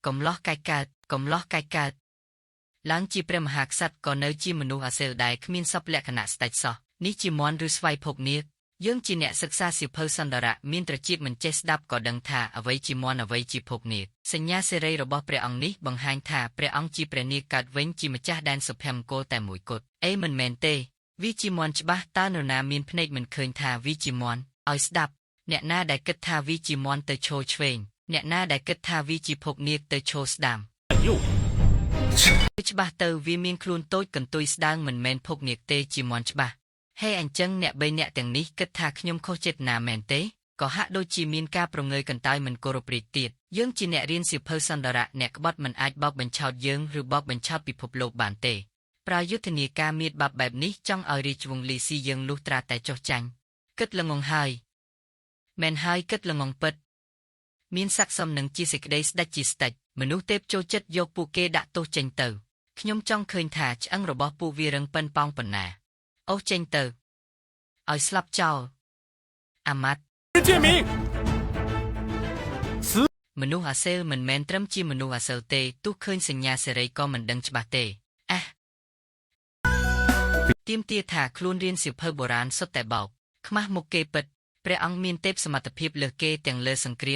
កំឡោះកាយកើតកំឡោះកាយកើតឡើងជាព្រះមហាក្សត្រក៏នៅជាមនុស្សអាសិលដែលគ្មានសពលក្ខណៈស្ដេចសោះនេះជាមន់ឬស្វ័យភពនាគយើងជាអ្នកសិក្សាសៀវភៅសន្ទរៈមានត្រចៀកមិនចេះស្ដាប់ក៏ដឹងថាអ្វីជាមន់អ្វីជាភពនាគសញ្ញាសេរីរបស់ព្រះអង្គនេះបង្ហាញថាព្រះអង្គជាព្រះនាគកើតវិញជាម្ចាស់ដែនសុភមង្គលតែមួយគត់មិនមែនទេវាជាមន់ច្បាស់តើនរណាមានភ្នែកមិនឃើញថាវាជាមន់ឲ្យស្ដាប់អ្នកណាដែលគិតថាវាជាមន់ទៅឈរឆ្វេងអ្នកណាដែលគិតថាវាជាភពនាគទៅឈរស្ដាំច្បាស់ទៅវាមានខ្លួនតូចកន្ទុយស្ដើងមិនមែនភពនាគទេជាមន់ច្បាស់ហេអញ្ចឹងអ្នក3នាក់ទាំងនេះគិតថាខ្ញុំខុសចេតនាមែនទេក៏ហាក់ដូចជាមានការប្រងើយកន្តើយមិនគោរពរាជទៀតយើងជាអ្នករៀនសៀវភៅសន្ទរៈអ្នកក្បត់មិនអាចបោកបញ្ឆោតយើងឬបោកបញ្ឆោតពិភពលោកបានទេប្រើយុទ្ធនាការមានបាប់បែបនេះចង់ឲ្យរាជវង្សលីស៊ីយើងលុះត្រាតែចុះចាញ់គិតល្ងងហើយមែនហើយគិតល្ងងពិតមានស័ក្តិសមនឹងជាសេចក្តីស្ដេចជាស្ដេចមនុស្សទេពចូលចិត្តយកពួកគេដាក់ទោសចេញទៅខ្ញុំចង់ឃើញថាឆ្អឹងរបស់ពួកវារឹងប៉ិនប៉ោងប៉ុណ្ណាអូសចេញទៅឲ្យស្លាប់ចោលអាម៉ាត់មនុស្សអាសេលមិនមែនត្រឹមជាមនុស្សអាសេលទេទោះឃើញសញ្ញាសេរីក៏មិនដឹងច្បាស់ទេទាមទារថាខ្លួនរៀនសៀវភៅបុរាណសុទ្ធតែបោកខ្មាស់មុខគេពិតព្រះអង្គមានទេពសមត្ថភាពលើសគេទាំងលើសង្គ្រាម